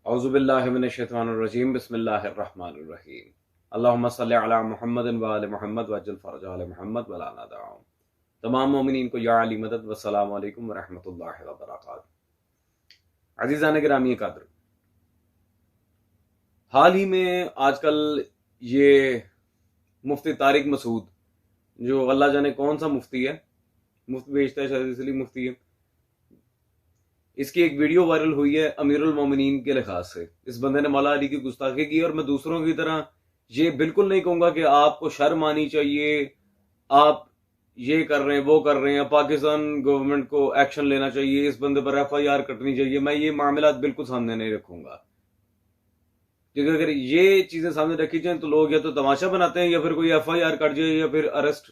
اعوذ باللہ من الشیطان الرجیم بسم اللہ الرحمن الرحیم اللہم صلی علی محمد و آل محمد وعجل فرج آل محمد ولا ندعهم۔ تمام مومنین کو یا علی مدد والسلام علیکم ورحمۃ اللہ وبرکاتہ۔ عزیزان گرامی قدر، حال ہی میں آج کل یہ مفتی طارق مسعود، جو اللہ جانے کون سا مفتی ہے، مفت بیچتا ہے شاید اس لیے مفتی ہے، اس کی ایک ویڈیو وائرل ہوئی ہے امیر المومنین کے لحاظ سے۔ اس بندے نے مولا علی کی گستاخی کی، اور میں دوسروں کی طرح یہ بالکل نہیں کہوں گا کہ آپ کو شرم آنی چاہیے، آپ یہ کر رہے ہیں وہ کر رہے ہیں، پاکستان گورنمنٹ کو ایکشن لینا چاہیے، اس بندے پر ایف آئی آر کٹنی چاہیے۔ میں یہ معاملات بالکل سامنے نہیں رکھوں گا، کیونکہ اگر یہ چیزیں سامنے رکھی جائیں تو لوگ یا تو تماشا بناتے ہیں، یا پھر کوئی ایف آئی آر کٹ جائے یا پھر ارسٹ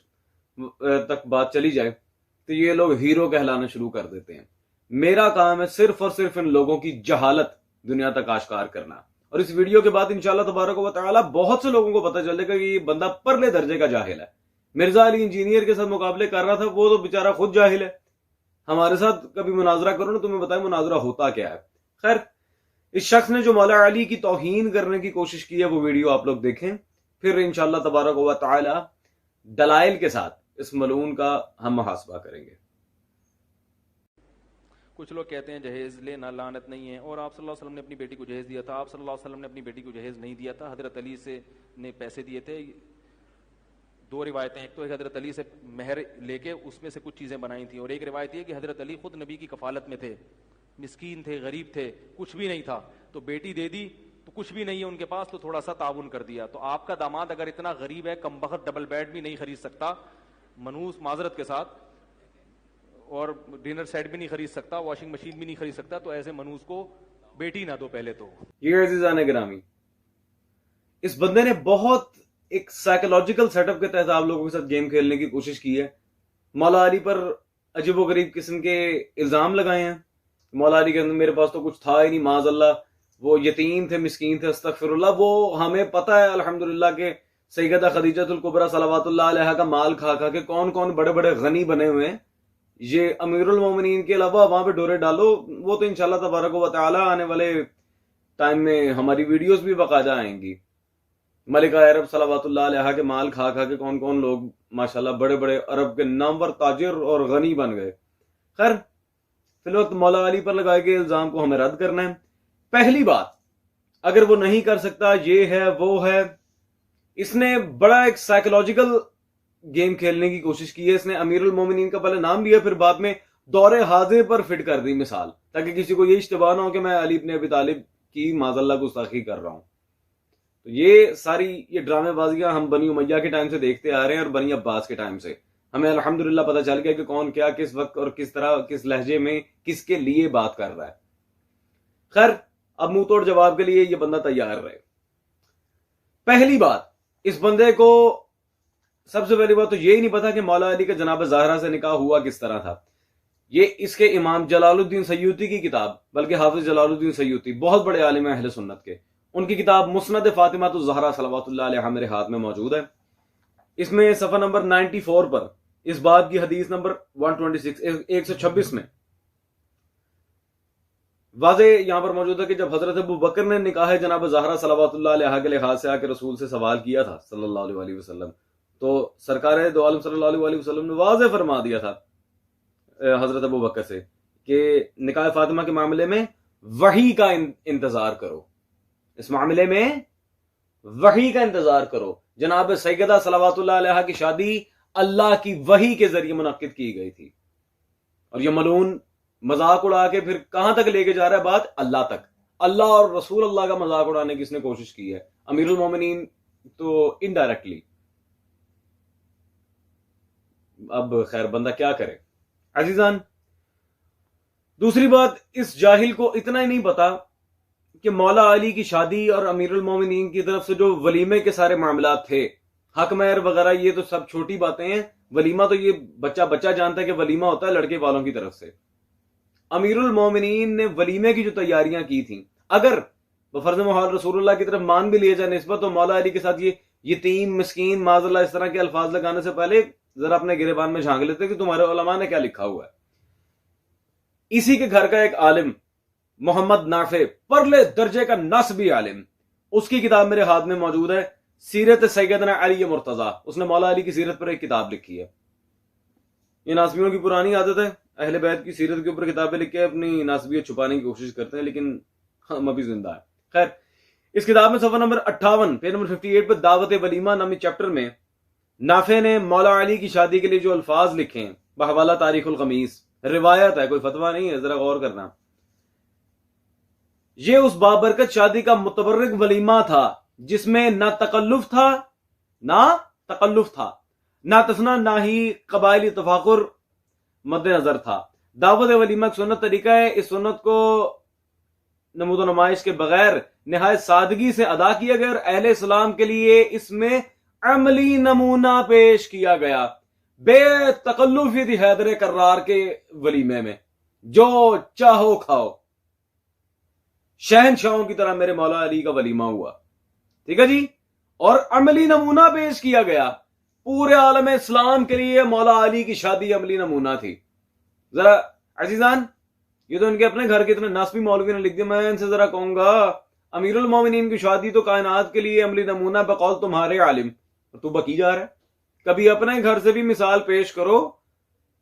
تک بات چلی جائے تو یہ لوگ ہیرو کہلانا شروع کر دیتے ہیں۔ میرا کام ہے صرف اور صرف ان لوگوں کی جہالت دنیا تک آشکار کرنا، اور اس ویڈیو کے بعد انشاءاللہ تبارک و تعالی بہت سے لوگوں کو پتہ چل جائے گا کہ یہ بندہ پرلے درجے کا جاہل ہے۔ مرزا علی انجینئر کے ساتھ مقابلے کر رہا تھا، وہ تو بیچارہ خود جاہل ہے۔ ہمارے ساتھ کبھی مناظرہ کرو نا، تمہیں بتائیں مناظرہ ہوتا کیا ہے۔ خیر، اس شخص نے جو مولا علی کی توہین کرنے کی کوشش کی ہے وہ ویڈیو آپ لوگ دیکھیں، پھر انشاءاللہ تبارک و تعالی دلائل کے ساتھ اس ملعون کا ہم محاسبہ کریں گے۔ کچھ لوگ کہتے ہیں جہیز لینا لعنت نہیں ہے، اور آپ صلی اللہ علیہ وسلم نے اپنی بیٹی کو جہیز دیا تھا۔ آپ صلی اللہ علیہ وسلم نے اپنی بیٹی کو جہیز نہیں دیا تھا، حضرت علی سے نے پیسے دیے تھے۔ دو روایتیں، ایک تو حضرت علی سے مہر لے کے اس میں سے کچھ چیزیں بنائی تھیں، اور ایک روایت یہ کہ حضرت علی خود نبی کی کفالت میں تھے، مسکین تھے، غریب تھے، کچھ بھی نہیں تھا، تو بیٹی دے دی تو کچھ بھی نہیں ہے ان کے پاس، تو تھوڑا سا تعاون کر دیا۔ تو آپ کا داماد اگر اتنا غریب ہے، کم بخت ڈبل بیڈ بھی نہیں خرید سکتا، منوس معذرت کے ساتھ، اور ڈنر سیٹ بھی نہیں خرید سکتا، واشنگ مشین بھی نہیں خرید سکتا، تو ایسے منوس کو بیٹی نہ دو پہلے تو۔ یہ عزیزان گرامی، اس بندے نے بہت ایک سائیکولوجیکل سیٹ اپ کے تحت آپ لوگوں کے ساتھ گیم کھیلنے کی کوشش کی ہے۔ مولا علی پر عجیب و غریب قسم کے الزام لگائے ہیں۔ مولا علی کے اندر میرے پاس تو کچھ تھا ہی نہیں، معاذ اللہ، وہ یتیم تھے، مسکین تھے، استغفر اللہ۔ وہ ہمیں پتہ ہے الحمدللہ کہ سیدہ خدیجہ الکبریٰ صلوات اللہ علیہا کا مال کھا کھا کے کون کون بڑے بڑے غنی بنے ہوئے ہیں۔ یہ امیر المومنین کے علاوہ وہاں پہ ڈورے ڈالو، وہ تو انشاءاللہ تبارک و تعالی آنے والے ٹائم میں ہماری ویڈیوز بھی باقاعدہ آئیں گی۔ ملکہ عرب صلوات اللہ علیہا کے مال کھا کھا کے کون کون لوگ ماشاءاللہ بڑے بڑے عرب کے نامور تاجر اور غنی بن گئے۔ خیر، فی الوقت مولا علی پر لگائے گئے الزام کو ہمیں رد کرنا ہے۔ پہلی بات، اگر وہ نہیں کر سکتا، یہ ہے وہ ہے، اس نے بڑا ایک سائیکولوجیکل گیم کھیلنے کی کوشش کی ہے۔ اس نے امیر المومنین کا پہلے نام لیا، پھر بعد میں دور حاضر پر فٹ کر دی مثال، تاکہ کسی کو یہ اشتباہ نہ ہو کہ میں علی بن ابی طالب کی معاذ اللہ گستاخی کر رہا ہوں۔ تو یہ ساری یہ ڈرامے بازیاں ہم بنی امیہ کے ٹائم سے دیکھتے آ رہے ہیں، اور بنی عباس کے ٹائم سے ہمیں الحمدللہ پتہ چل گیا کہ کون کیا کس وقت اور کس طرح کس لہجے میں کس کے لیے بات کر رہا ہے۔ خیر، اب منہ توڑ جواب کے لیے یہ بندہ تیار رہے۔ پہلی بات، اس بندے کو سب سے پہلی بات تو یہی نہیں پتا کہ مولا علی کا جناب زہرا سے نکاح ہوا کس طرح تھا۔ یہ اس کے امام جلال الدین سیوطی کی کتاب، بلکہ حافظ جلال الدین سیوطی بہت بڑے عالم اہل سنت کے، ان کی کتاب مسند فاطمہ الزہرا صلوات اللہ علیہا میرے ہاتھ میں موجود ہے۔ اس میں صفحہ نمبر 94 پر اس بات کی حدیث نمبر 126 میں واضح یہاں پر موجود ہے کہ جب حضرت ابو بکر نے نکاح جناب زہرا صلوات اللہ علیہا کے لحاظ سے آ کے رسول سے سوال کیا تھا صلی اللہ علیہ وسلم، تو سرکار دو عالم صلی اللہ علیہ وسلم نے واضح فرما دیا تھا حضرت ابو بکر سے کہ نکاح فاطمہ کے معاملے میں وحی کا انتظار کرو، اس معاملے میں وحی کا انتظار کرو۔ جناب سیدہ صلوات اللہ علیہا کی شادی اللہ کی وحی کے ذریعے منعقد کی گئی تھی، اور یہ ملعون مذاق اڑا کے پھر کہاں تک لے کے جا رہا ہے بات؟ اللہ تک۔ اللہ اور رسول اللہ کا مذاق اڑانے کی اس نے کوشش کی ہے، امیر المومنین تو انڈائریکٹلی۔ اب خیر بندہ کیا کرے عزیزان۔ دوسری بات، اس جاہل کو اتنا ہی نہیں پتا کہ مولا علی کی شادی اور امیر المومنین کی طرف سے جو ولیمے کے سارے معاملات تھے، حق مہر وغیرہ، یہ تو سب چھوٹی باتیں ہیں۔ ولیمہ تو یہ بچہ جانتا ہے کہ ولیمہ ہوتا ہے لڑکے والوں کی طرف سے۔ امیر المومنین نے ولیمے کی جو تیاریاں کی تھیں، اگر بفرض محال رسول اللہ کی طرف مان بھی لیے جائے نسبت، تو مولا علی کے ساتھ یہ یتیم، مسکین، معاذ اللہ اس طرح کے الفاظ لگانے سے پہلے ذرا اپنے گریبان میں جھانک لیتے کہ تمہارے علماء نے کیا لکھا ہوا ہے۔ اسی کے گھر کا ایک عالم محمد نافع پرلے درجے کا نسبی عالم، اس کی کتاب میرے ہاتھ میں موجود ہے، سیرت سیدنا علی مرتضی. اس نے مولا علی کی سیرت پر ایک کتاب لکھی ہے. یہ ناسبیوں کی پرانی عادت ہے، اہل بیت کی سیرت کے اوپر کتابیں لکھ کے اپنی ناسبیت چھپانے کی کوشش کرتے ہیں، لیکن ہم ابھی زندہ ہے. خیر، اس کتاب میں صفحہ نمبر 58 پیج نمبر 58 پہ دعوت ولیمہ نامی چیپٹر میں نافع نے مولا علی کی شادی کے لیے جو الفاظ لکھے ہیں بحوالہ تاریخ الخمیس، روایت ہے، کوئی فتویٰ نہیں ہے، ذرا غور کرنا. یہ اس بابرکت شادی کا متبرک ولیمہ تھا جس میں نہ تکلف تھا، نہ تسنہ، نہ ہی قبائلی تفاخر مد نظر تھا. دعوت ولیمہ ایک سنت طریقہ ہے. اس سنت کو نمود و نمائش کے بغیر نہایت سادگی سے ادا کیا گیا اور اہل اسلام کے لیے اس میں عملی نمونہ پیش کیا گیا. بے تکلفی تھی حیدر کرار کے ولیمے میں، جو چاہو کھاؤ، شہنشاہوں کی طرح میرے مولا علی کا ولیمہ ہوا. ٹھیک ہے جی. اور عملی نمونہ پیش کیا گیا. پورے عالم اسلام کے لیے مولا علی کی شادی عملی نمونہ تھی. ذرا عزیزان، یہ تو ان کے اپنے گھر کے اتنے ناسبی مولوی نے لکھ دیا، میں ان سے ذرا کہوں گا امیر المومنین کی شادی تو کائنات کے لیے عملی نمونہ بقول تمہارے عالم، تو بکی جا رہا ہے. کبھی اپنے گھر سے بھی مثال پیش کرو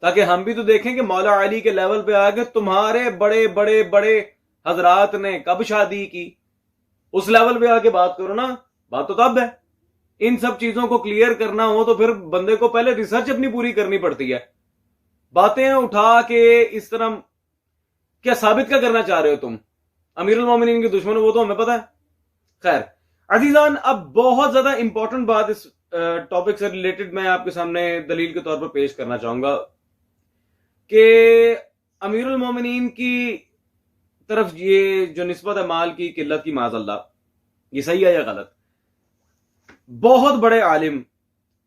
تاکہ ہم بھی تو دیکھیں کہ مولا علی کے لیول پہ آ کے تمہارے بڑے بڑے بڑے حضرات نے کب شادی کی. اس لیول پہ آ کے بات کرو نا. بات تو تب ہے. ان سب چیزوں کو کلیئر کرنا ہو تو پھر بندے کو پہلے ریسرچ اپنی پوری کرنی پڑتی ہے. باتیں اٹھا کے اس طرح کیا ثابت کیا کرنا چاہ رہے ہو تم؟ امیر المومنین کے دشمن وہ تو ہمیں پتہ ہے. خیر عزیزان، اب بہت زیادہ امپورٹنٹ بات اس ٹاپک سے ریلیٹڈ میں آپ کے سامنے دلیل کے طور پر پیش کرنا چاہوں گا کہ امیر المومنین کی طرف یہ جو نسبت ہے مال کی قلت کی، معاذ اللہ، یہ صحیح ہے یا غلط؟ بہت بڑے عالم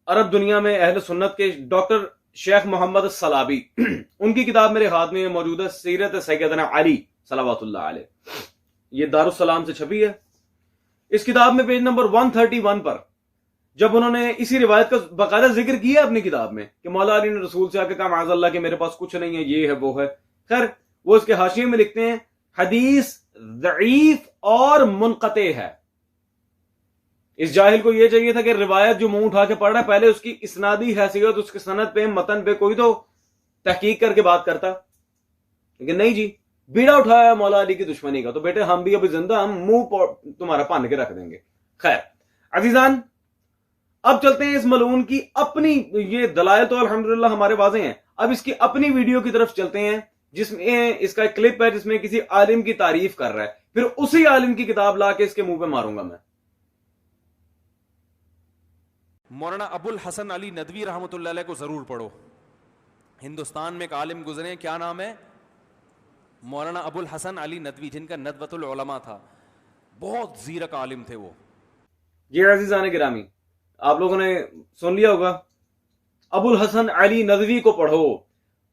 عرب دنیا میں اہل سنت کے ڈاکٹر شیخ محمد الصلابی، ان کی کتاب میرے ہاتھ میں موجود ہے، سیرت سیدنا علی صلوات اللہ علیہ. یہ دارالسلام سے چھپی ہے. اس کتاب میں پیج نمبر 131 پر جب انہوں نے اسی روایت کا باقاعدہ ذکر کیا اپنی کتاب میں کہ مولا علی نے رسول سے آ کے کہا معاذ اللہ کہ میرے پاس کچھ نہیں ہے، یہ ہے وہ ہے. خیر وہ اس کے حاشیے میں لکھتے ہیں حدیث ضعیف اور منقطع ہے. اس جاہل کو یہ چاہیے تھا کہ روایت جو منہ اٹھا کے پڑھ رہا ہے پہلے اس کی اسنادی حیثیت، اس کے سند پہ، متن پہ کوئی تو تحقیق کر کے بات کرتا. لیکن نہیں جی، بیڑا اٹھایا مولا علی کی دشمنی کا. تو بیٹے ہم بھی ابھی زندہ، ہم منہ تمہارا پان کے رکھ دیں گے. خیر عزیزان، اب چلتے ہیں اس ملعون کی اپنی، یہ دلائل تو الحمدللہ ہمارے واضح ہیں، اب اس کی اپنی ویڈیو کی طرف چلتے ہیں جس میں اس کا ایک کلپ ہے جس میں کسی عالم کی تعریف کر رہا ہے. پھر اسی عالم کی کتاب لا کے اس کے منہ پہ ماروں گا میں. مولانا ابو الحسن علی ندوی رحمۃ اللہ علیہ کو ضرور پڑھو. ہندوستان میں ایک عالم گزرے ہیں، کیا نام ہے؟ مولانا ابو الحسن علی ندوی، جن کا ندوۃ العلماء تھا. بہت زیرک عالم تھے وہ. یہ عزیزان گرامی، آپ لوگوں نے سن لیا ہوگا، ابو الحسن علی ندوی کو پڑھو.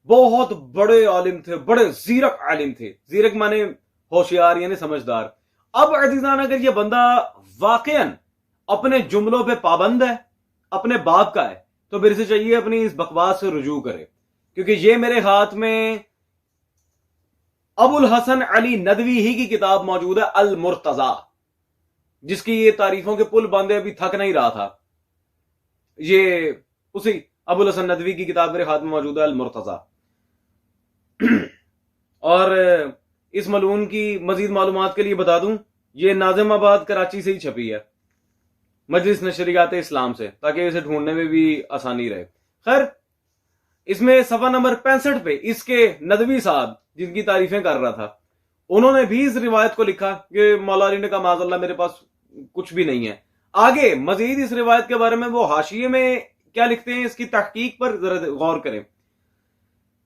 بہت بڑے عالم تھے، بڑے زیرک عالم تھے. زیرک مانے ہوشیار، یعنی سمجھدار. اب عزیزان اگر یہ بندہ واقعاً اپنے جملوں پہ پابند ہے، اپنے باپ کا ہے، تو میرے سے چاہیے اپنی اس بکواس سے رجوع کرے، کیونکہ یہ میرے ہاتھ میں ابو الحسن علی ندوی ہی کی کتاب موجود ہے، المرتضی، جس کی یہ تعریفوں کے پل باندھے ابھی تھک نہیں رہا تھا. یہ اسی ابو الحسن ندوی کی کتاب میرے ہاتھ میں موجود ہے، المرتضی. اور اس ملعون کی مزید معلومات کے لیے بتا دوں، یہ ناظم آباد کراچی سے ہی چھپی ہے، مجلس نشریات اسلام سے، تاکہ اسے ڈھونڈنے میں بھی آسانی رہے. خیر اس میں صفحہ نمبر 65 پہ اس کے ندوی صاحب جن کی تعریفیں کر رہا تھا، انہوں نے بھی اس روایت کو لکھا کہ مولا علی نے کہا معاذ اللہ میرے پاس کچھ بھی نہیں ہے. آگے مزید اس روایت کے بارے میں وہ حاشیے میں کیا لکھتے ہیں، اس کی تحقیق پر ذرا غور کریں.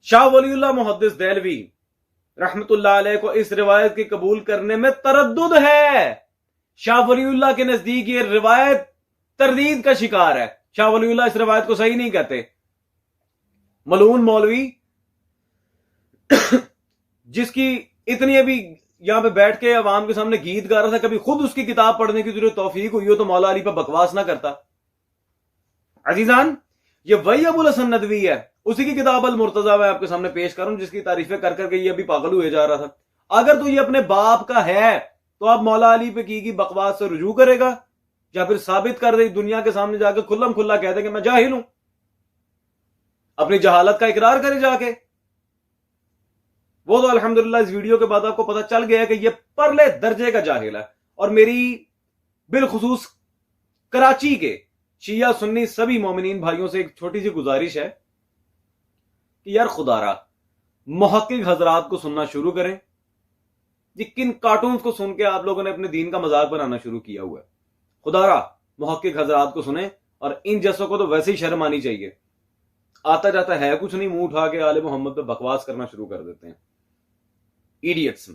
شاہ ولی اللہ محدث دہلوی رحمت اللہ علیہ کو اس روایت کے قبول کرنے میں تردد ہے. شاہ ولی اللہ کے نزدیک یہ روایت تردید کا شکار ہے. شاہ ولی اللہ اس روایت کو صحیح نہیں کہتے. ملعون مولوی جس کی اتنی ابھی یہاں پہ بیٹھ کے عوام کے سامنے گیت گا رہا تھا، کبھی خود اس کی کتاب پڑھنے کی ضرورت توفیق ہوئی ہو تو مولا علی پہ بکواس نہ کرتا. عزیزان یہ وہی ابو الحسن ندوی ہے، اسی کی کتاب المرتضی میں آپ کے سامنے پیش کروں، جس کی تعریفیں کر کر کے یہ ابھی پاگل ہوئے جا رہا تھا. اگر تو یہ اپنے باپ کا ہے تو اب مولا علی پہ کی بکواس سے رجوع کرے گا یا پھر ثابت کر دے دنیا کے سامنے جا کے کھلم کھلا کہہ دے کہ میں جاہل ہوں, اپنی جہالت کا اقرار کرے جا کے. وہ تو الحمدللہ اس ویڈیو کے بعد آپ کو پتہ چل گیا ہے کہ یہ پرلے درجے کا جاہل ہے. اور میری بالخصوص کراچی کے شیعہ سنی سبھی مومنین بھائیوں سے ایک چھوٹی سی گزارش ہے کہ یار خدا را محقق حضرات کو سننا شروع کریں. یہ کن کارٹونز کو سن کے آپ لوگوں نے اپنے دین کا مذاق بنانا شروع کیا ہوا ہے. خدا را محقق حضرات کو سنیں, اور ان جیسوں کو تو ویسے ہی شرم آنی چاہیے. آتا جاتا ہے کچھ نہیں, منہ اٹھا کے آل محمد پہ بکواس کرنا شروع کر دیتے ہیں. ایڈیٹس.